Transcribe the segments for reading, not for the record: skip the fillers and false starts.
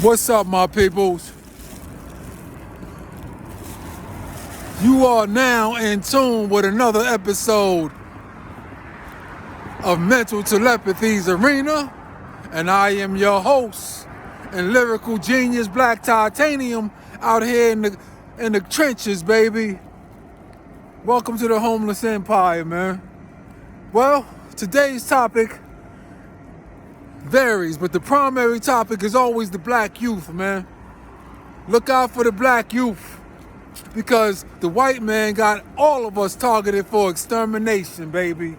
What's up, my peoples? You are now in tune with another episode of Mental Telepathy's Arena, and I am your host and lyrical genius Black Titanium out here in the trenches, baby. Welcome to the homeless empire, man. Well, today's topic varies, but the primary topic is always the black youth, man. Look out for the black youth, because the white man got all of us targeted for extermination, baby.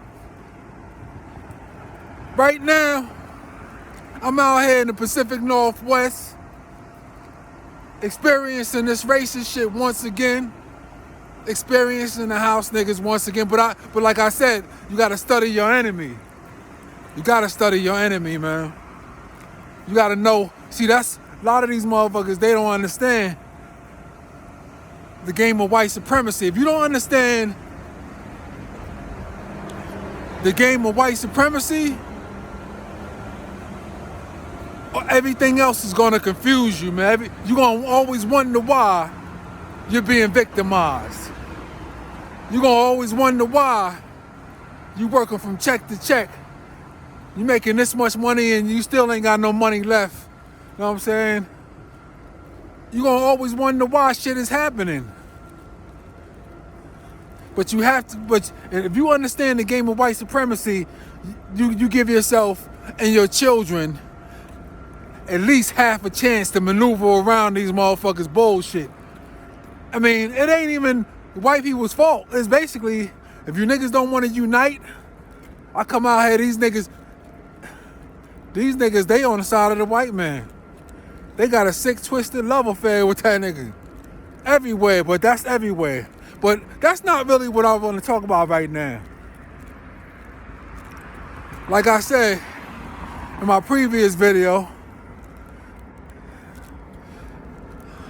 Right now, I'm out here in the Pacific Northwest experiencing this racist shit once again. Experiencing the house niggas once again. But like I said, you gotta study your enemy. You gotta study your enemy, man. You gotta know. See, that's a lot of these motherfuckers, they don't understand the game of white supremacy. If you don't understand the game of white supremacy, everything else is gonna confuse you, man. You're gonna always wonder why you're being victimized. You're gonna always wonder why you working from check to check. You making this much money and you still ain't got no money left. You know what I'm saying? You're gonna always wonder why shit is happening. But you have to, but if you understand the game of white supremacy, you give yourself and your children at least half a chance to maneuver around these motherfuckers' bullshit. I mean, it ain't even white people's fault. It's basically, if you niggas don't want to unite, I come out here, these niggas, they on the side of the white man. They got a sick, twisted love affair with that nigga. Everywhere, but that's everywhere. But that's not really what I want to talk about right now. Like I said in my previous video,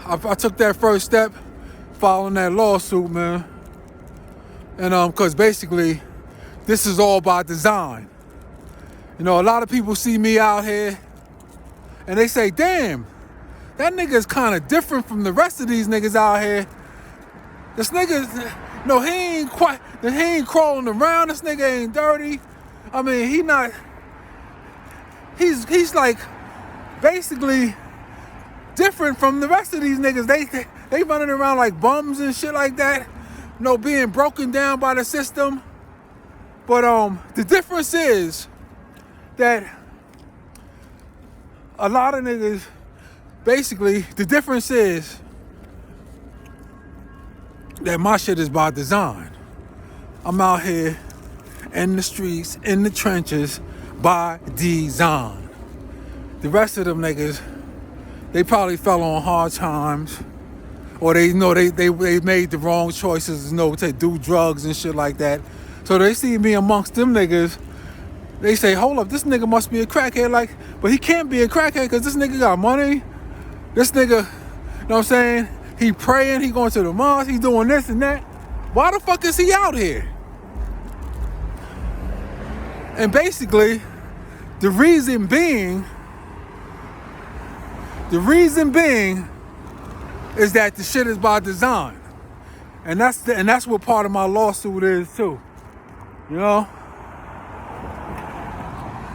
I took that first step following that lawsuit, man. And because basically, this is all by design. You know, a lot of people see me out here and they say, damn, that nigga is kind of different from the rest of these niggas out here. This nigga, no, he ain't crawling around. This nigga ain't dirty. I mean, he's like basically different from the rest of these niggas. They running around like bums and shit like that. You know, being broken down by the system. But the difference is that a lot of niggas, basically, the difference is that my shit is by design. I'm out here in the streets, in the trenches, by design. The rest of them niggas, they probably fell on hard times, or they made the wrong choices, to do drugs and shit like that. So they see me amongst them niggas, they say, hold up, this nigga must be a crackhead, but he can't be a crackhead because this nigga got money. This nigga, you know what I'm saying? He praying, he going to the mosque, he doing this and that. Why the fuck is he out here? And basically, the reason being is that the shit is by design. And that's what part of my lawsuit is too. You know?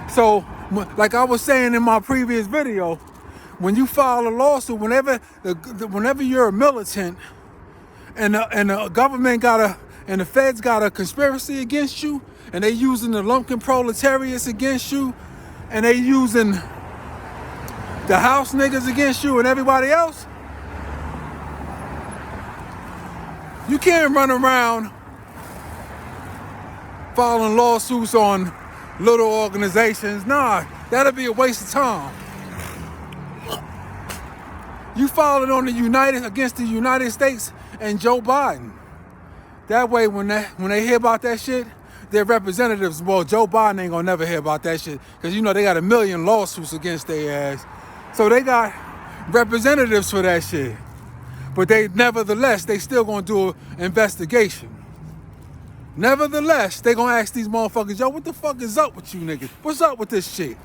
So, like I was saying in my previous video, when you file a lawsuit, whenever you're a militant and the government and the feds got a conspiracy against you, and they using the lumpkin proletariats against you, and they using the house niggas against you and everybody else, you can't run around filing lawsuits on little organizations. Nah, that'll be a waste of time. You file it on against the United States and Joe Biden. That way, when they hear about that shit, their representatives, well, Joe Biden ain't gonna never hear about that shit, because they got 1 million lawsuits against their ass. So they got representatives for that shit. But nevertheless, they still gonna do an investigation. Nevertheless, they gonna ask these motherfuckers, yo, what the fuck is up with you niggas? What's up with this shit? You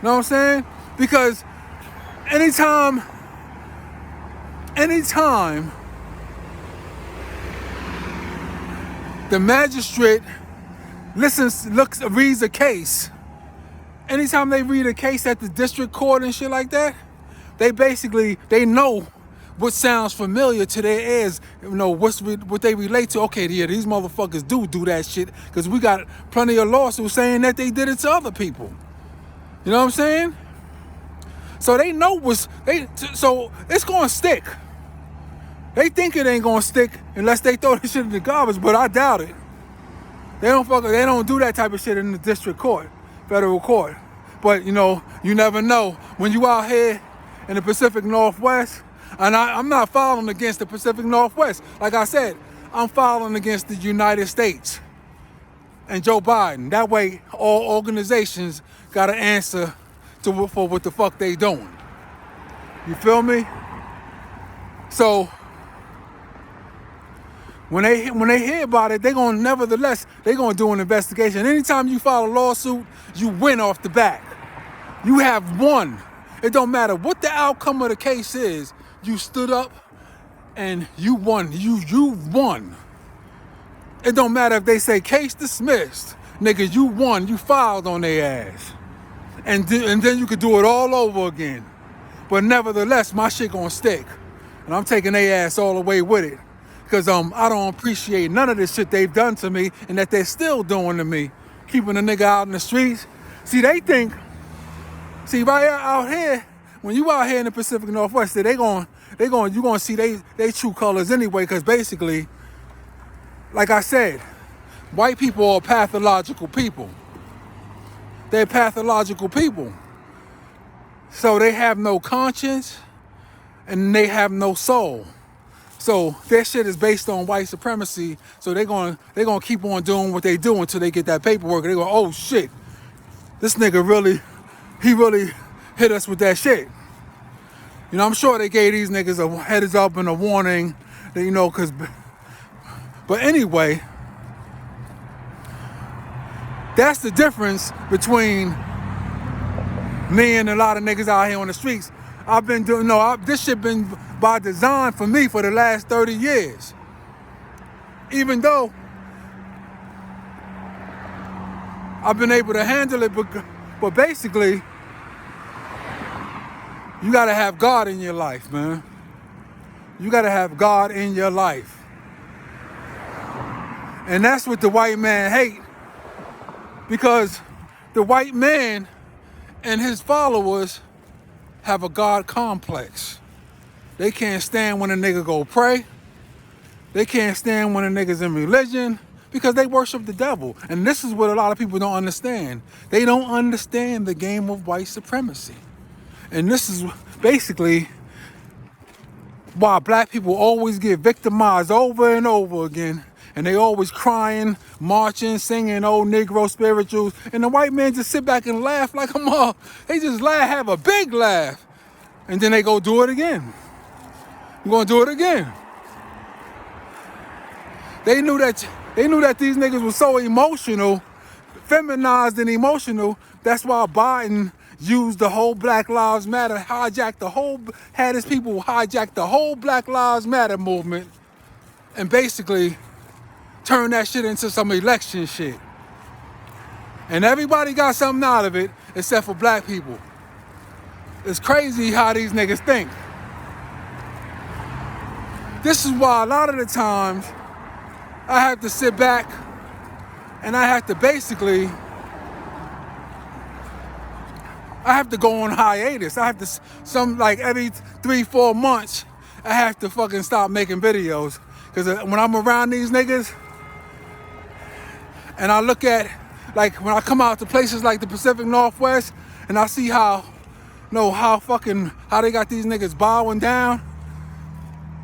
know what I'm saying? Because anytime the magistrate reads a case, anytime they read a case at the district court and shit like that, they know what sounds familiar to their ears, what they relate to. Okay, yeah, these motherfuckers do that shit, because we got plenty of lawsuits saying that they did it to other people. You know what I'm saying? So they know so it's gonna stick. They think it ain't gonna stick unless they throw this shit in the garbage, but I doubt it. They don't do that type of shit in the district court, federal court. But you never know. When you out here in the Pacific Northwest, and I'm not filing against the Pacific Northwest. Like I said, I'm filing against the United States and Joe Biden. That way, all organizations got to answer for what the fuck they doing. You feel me? So when they hear about it, they're gonna do an investigation. Anytime you file a lawsuit, you win off the bat. You have won. It don't matter what the outcome of the case is. You stood up and you won. You won. It don't matter if they say case dismissed. Nigga, you won. You filed on their ass. And then you could do it all over again. But nevertheless, my shit gonna stick. And I'm taking their ass all the way with it. Because I don't appreciate none of this shit they've done to me and that they're still doing to me. Keeping a nigga out in the streets. See, right out here, when you out here in the Pacific Northwest, you gonna see they true colors anyway, because basically, like I said, white people are pathological people. They're pathological people. So they have no conscience and they have no soul. So their shit is based on white supremacy. So they're gonna keep on doing what they do until they get that paperwork. And they go, oh shit, this nigga really hit us with that shit. I'm sure they gave these niggas a heads up and a warning, but anyway, that's the difference between me and a lot of niggas out here on the streets. I've been doing, this shit been by design for me for the last 30 years. Even though I've been able to handle it, but basically, you gotta have God in your life, man. You gotta have God in your life. And that's what the white man hate. Because the white man and his followers have a God complex. They can't stand when a nigga go pray. They can't stand when a nigga's in religion, because they worship the devil. And this is what a lot of people don't understand. They don't understand the game of white supremacy. And this is basically why black people always get victimized over and over again. And they always crying, marching, singing old Negro spirituals. And the white man just sit back and laugh like a mother. They just laugh, have a big laugh. And then they go do it again. I'm gonna do it again. They knew that these niggas were so emotional, feminized and emotional. That's why Biden used the whole Black Lives Matter, had his people hijack the whole Black Lives Matter movement and basically turn that shit into some election shit. And everybody got something out of it except for black people. It's crazy how these niggas think. This is why a lot of the times I have to sit back and I have to go on hiatus. I have to, every 3-4 months, I have to fucking stop making videos. Because when I'm around these niggas, and I look at, when I come out to places like the Pacific Northwest, and I see how they got these niggas bowing down,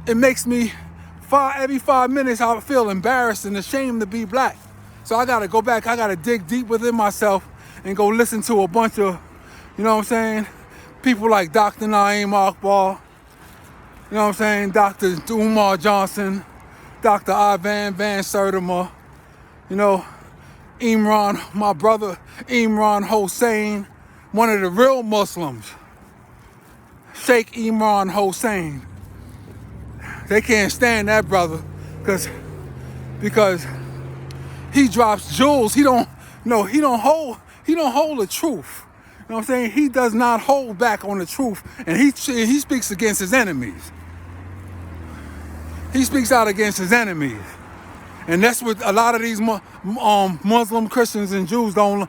it makes me, every 5 minutes, I feel embarrassed and ashamed to be black. So I gotta go back, I gotta dig deep within myself and go listen to a bunch of, people like Dr. Naeem Akbar, Dr. Umar Johnson, Dr. Ivan Van Sertima, Imran, my brother Imran Hossein, one of the real Muslims. Sheikh Imran Hossein. They can't stand that brother because he drops jewels. He don't hold the truth. You know what I'm saying? He does not hold back on the truth, and he speaks against his enemies. He speaks out against his enemies. And that's what a lot of these Muslim Christians and Jews don't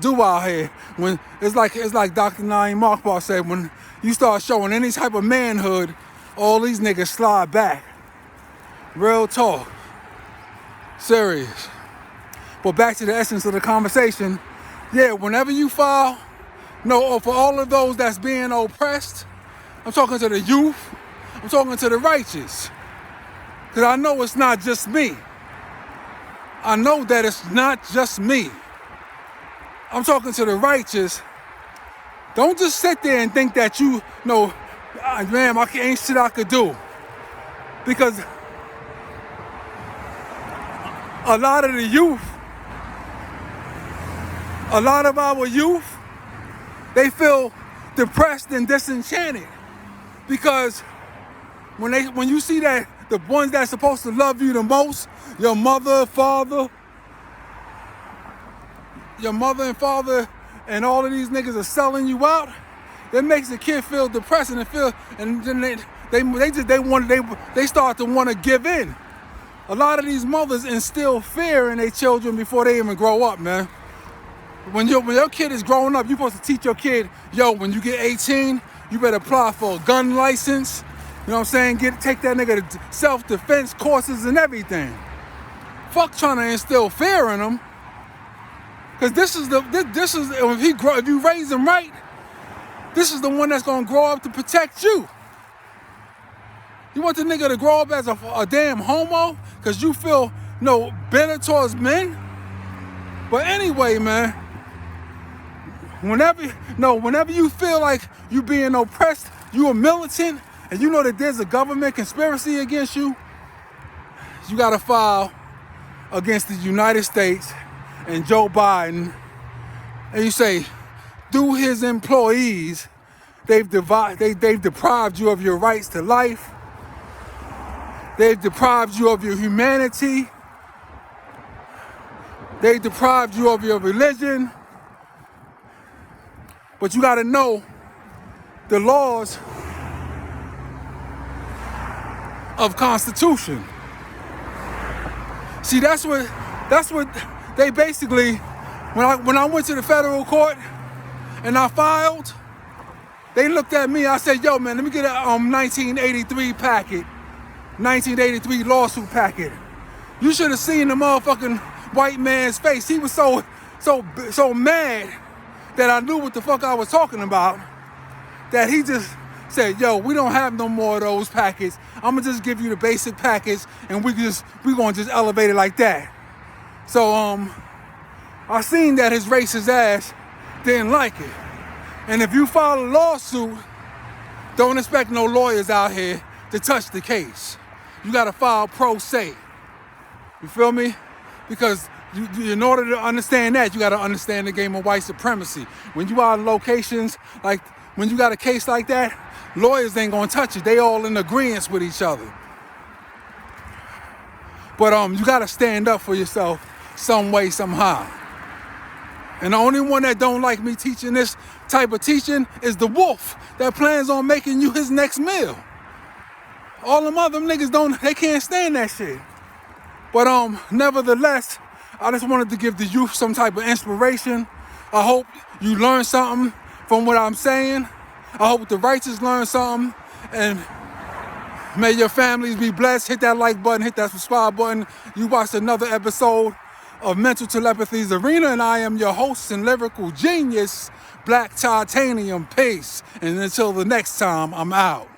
do out here. When it's like Dr. Naeem Markbar said, when you start showing any type of manhood, all these niggas slide back. Real talk. Serious. But back to the essence of the conversation. Yeah, whenever you file, for all of those that's being oppressed, I'm talking to the youth, I'm talking to the righteous. Because I know it's not just me. I know that it's not just me. I'm talking to the righteous. Don't just sit there and think that man, ain't shit I could do. Because a lot of the youth, a lot of our youth, they feel depressed and disenchanted. Because when you see that the ones that's supposed to love you the most, your mother, father, and all of these niggas are selling you out, that makes the kid feel depressed and then they start to want to give in. A lot of these mothers instill fear in their children before they even grow up, man. When your kid is growing up, you're supposed to teach your kid, when you get 18, you better apply for a gun license. You know what I'm saying? Take that nigga to self-defense courses and everything. Fuck trying to instill fear in him. Cause if you raise him right, this is the one that's gonna grow up to protect you. You want the nigga to grow up as a damn homo? Cause you feel bitter towards men? But anyway, man, whenever you feel like you being oppressed, you a militant, and you know that there's a government conspiracy against you, you gotta file against the United States and Joe Biden, and you say, through his employees, they've deprived you of your rights to life, they've deprived you of your humanity, they deprived you of your religion. But you gotta know the laws of Constitution. See, that's what they basically, when I went to the federal court and I filed, they looked at me, I said, man, let me get a 1983 packet, 1983 lawsuit packet. You should have seen the motherfucking white man's face. He was so mad that I knew what the fuck I was talking about, that he just said, we don't have no more of those packets. I'm gonna just give you the basic packets and we gonna just elevate it like that. So I seen that his racist ass didn't like it. And if you file a lawsuit, don't expect no lawyers out here to touch the case. You gotta file pro se. You feel me? Because in order to understand that, you gotta understand the game of white supremacy. When you are in locations, like when you got a case like that, lawyers ain't gonna touch it. They all in agreement with each other. But you gotta stand up for yourself some way, somehow. And the only one that don't like me teaching this type of teaching is the wolf that plans on making you his next meal. All them other niggas they can't stand that shit. But nevertheless, I just wanted to give the youth some type of inspiration. I hope you learn something from what I'm saying. I hope the righteous learn something. And may your families be blessed. Hit that like button, hit that subscribe button. You watched another episode of Mental Telepathy's Arena, and I am your host and lyrical genius, Black Titanium. Peace. And until the next time, I'm out.